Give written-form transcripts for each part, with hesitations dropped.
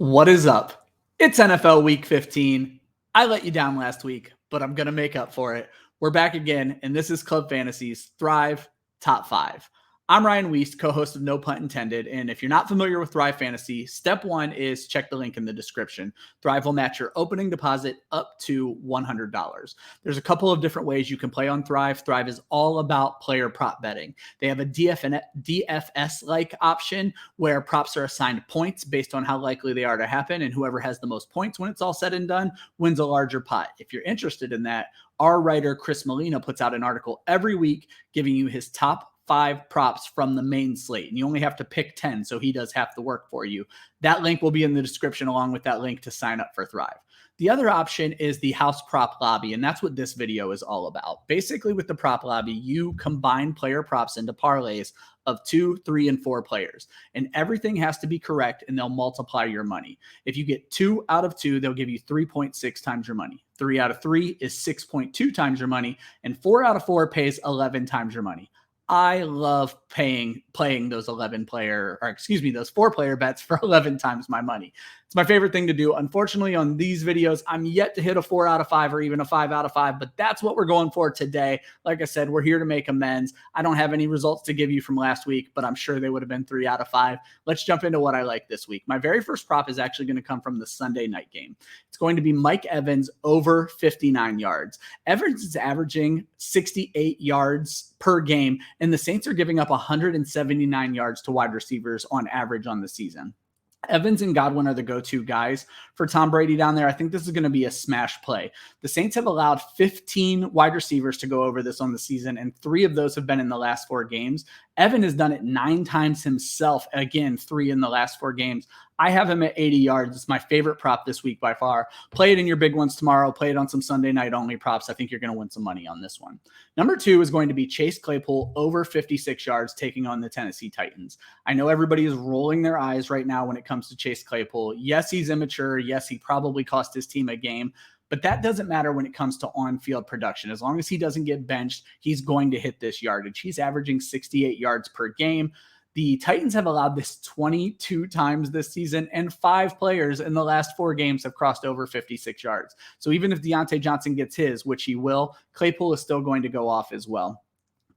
What is up? It's NFL Week 15. I let you down last week, but I'm going to make up for it. We're back again, and this is Club Fantasy's Thrive Top 5. I'm Ryan Weisse, co-host of No Punt Intended, and if you're not familiar with Thrive Fantasy, step one is check the link in the description. Thrive will match your opening deposit up to $100. There's a couple of different ways you can play on Thrive. Thrive is all about player prop betting. They have a DFS-like option where props are assigned points based on how likely they are to happen, and whoever has the most points when it's all said and done wins a larger pot. If you're interested in that, our writer Chris Molina puts out an article every week giving you his top 5 props from the main slate, and you only have to pick 10, so he does half the work for you. That link will be in the description along with that link to sign up for Thrive. The other option is the house prop lobby, and that's what this video is all about. Basically, with the prop lobby, you combine player props into parlays of 2, 3, and 4 players, and everything has to be correct, and they'll multiply your money. If you get 2 out of 2, they'll give you 3.6 times your money. 3 out of 3 is 6.2 times your money, and 4 out of 4 pays 11 times your money. I love playing those 4-player bets for 11 times my money. It's my favorite thing to do. Unfortunately, on these videos, I'm yet to hit a 4 out of 5 or even a 5 out of 5, but that's what we're going for today. Like I said, we're here to make amends. I don't have any results to give you from last week, but I'm sure they would have been 3 out of 5. Let's jump into what I like this week. My very first prop is actually going to come from the Sunday night game. It's going to be Mike Evans over 59 yards. Evans is averaging 68 yards per game, and the Saints are giving up 179 yards to wide receivers on average on the season. Evans and Godwin are the go-to guys for Tom Brady down there. I think this is going to be a smash play. The Saints have allowed 15 wide receivers to go over this on the season, and 3 of those have been in the last 4 games. Evan has done it 9 times himself. Again, 3 in the last 4 games. I have him at 80 yards. It's my favorite prop this week by far. Play it in your big ones tomorrow. Play it on some Sunday night only props. I think you're going to win some money on this one. Number 2 is going to be Chase Claypool over 56 yards taking on the Tennessee Titans. I know everybody is rolling their eyes right now when it comes to Chase Claypool. Yes, he's immature. Yes, he probably cost his team a game. But that doesn't matter when it comes to on-field production. As long as he doesn't get benched, he's going to hit this yardage. He's averaging 68 yards per game. The Titans have allowed this 22 times this season, and 5 players in the last 4 games have crossed over 56 yards. So even if Deontay Johnson gets his, which he will, Claypool is still going to go off as well.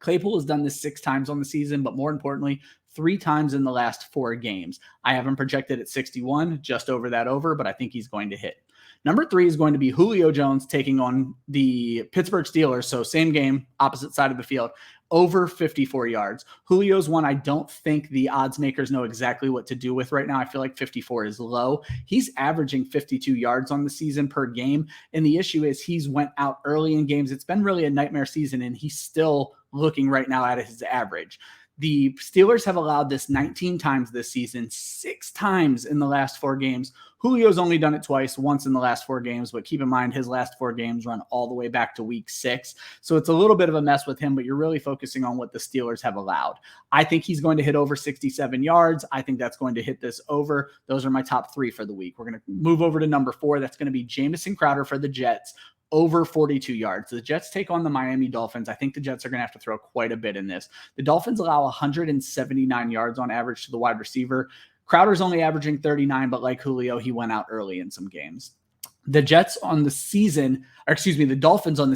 Claypool has done this 6 times on the season, but more importantly, 3 times in the last 4 games. I have him projected at 61, just over that over, but I think he's going to hit. Number 3 is going to be Julio Jones taking on the Pittsburgh Steelers. So same game, opposite side of the field, over 54 yards. Julio's one I don't think the odds makers know exactly what to do with right now. I feel like 54 is low. He's averaging 52 yards on the season per game. And the issue is he's went out early in games. It's been really a nightmare season, and he's still looking right now at his average. The Steelers have allowed this 19 times this season, 6 times in the last 4 games. Julio's only done it twice, once in the last 4 games, but keep in mind his last 4 games run all the way back to week 6. So it's a little bit of a mess with him, but you're really focusing on what the Steelers have allowed. I think he's going to hit over 67 yards. I think that's going to hit this over. Those are my top 3 for the week. We're going to move over to number 4. That's going to be Jamison Crowder for the Jets. Over 42 yards. The Jets take on the Miami Dolphins. I think the Jets are going to have to throw quite a bit in this. The Dolphins allow 179 yards on average to the wide receiver. Crowder's only averaging 39, but like Julio, he went out early in some games. The Dolphins on the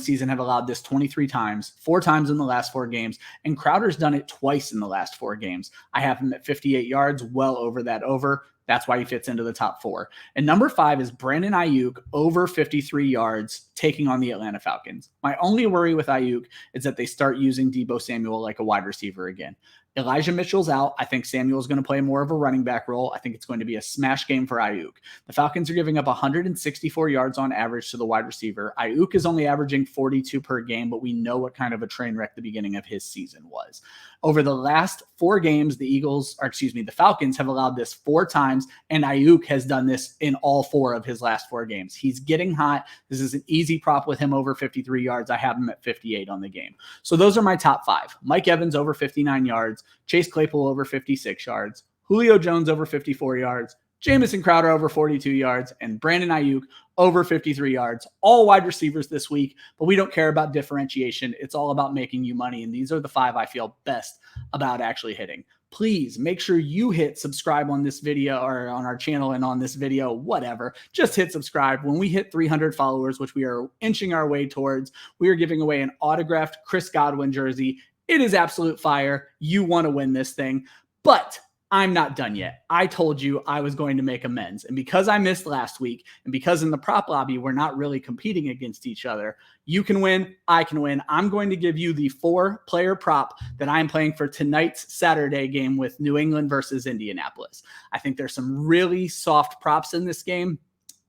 season have allowed this 23 times, 4 times in the last 4 games, and Crowder's done it twice in the last 4 games. I have him at 58 yards, well over that over. That's why he fits into the top 4. And number 5 is Brandon Iuke over 53 yards taking on the Atlanta Falcons. My only worry with Iuke is that they start using Deebo Samuel like a wide receiver again. Elijah Mitchell's out. I think Samuel's going to play more of a running back role. I think it's going to be a smash game for Iuke. The Falcons are giving up 164 yards on average to the wide receiver. Iuke is only averaging 42 per game, but we know what kind of a train wreck the beginning of his season was. Over the last 4 games, the Falcons have allowed this 4 times, and Iuke has done this in all 4 of his last 4 games. He's getting hot. This is an easy prop with him over 53 yards. I have him at 58 on the game. So those are my top 5. Mike Evans over 59 yards, Chase Claypool over 56 yards, Julio Jones over 54 yards, Jamison Crowder over 42 yards, and Brandon Iuke over 53 yards. All wide receivers this week, but we don't care about differentiation. It's all about making you money, and these are the 5 I feel best about actually hitting. please make sure you hit subscribe on this video or on our channel and on this video, whatever. Just hit subscribe. When we hit 300 followers, which we are inching our way towards, we are giving away an autographed Chris Godwin jersey. It is absolute fire. You want to win this thing, but I'm not done yet. I told you I was going to make amends. And because I missed last week, and because in the prop lobby, we're not really competing against each other, you can win, I can win. I'm going to give you the 4-player prop that I'm playing for tonight's Saturday game with New England versus Indianapolis. I think there's some really soft props in this game,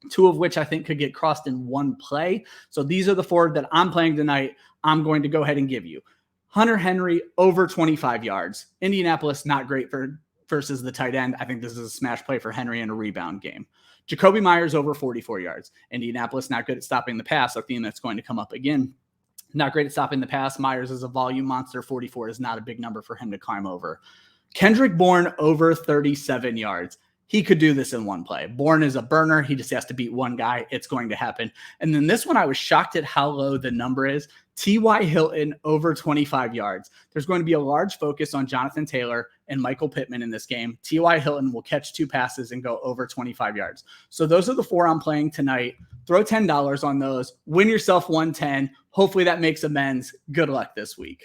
2 of which I think could get crossed in one play. So these are the 4 that I'm playing tonight. I'm going to go ahead and give you. Hunter Henry over 25 yards. Indianapolis, not great versus the tight end. I think this is a smash play for Henry in a rebound game. Jacoby Myers over 44 yards. Indianapolis not good at stopping the pass, a theme that's going to come up again. Not great at stopping the pass. Myers is a volume monster. 44 is not a big number for him to climb over. Kendrick Bourne over 37 yards. He could do this in one play. Bourne is a burner. He just has to beat one guy. It's going to happen. And then this one, I was shocked at how low the number is. T.Y. Hilton over 25 yards. There's going to be a large focus on Jonathan Taylor and Michael Pittman in this game. T.Y. Hilton will catch 2 passes and go over 25 yards. So those are the 4 I'm playing tonight. Throw $10 on those. Win yourself 110. Hopefully that makes amends. Good luck this week.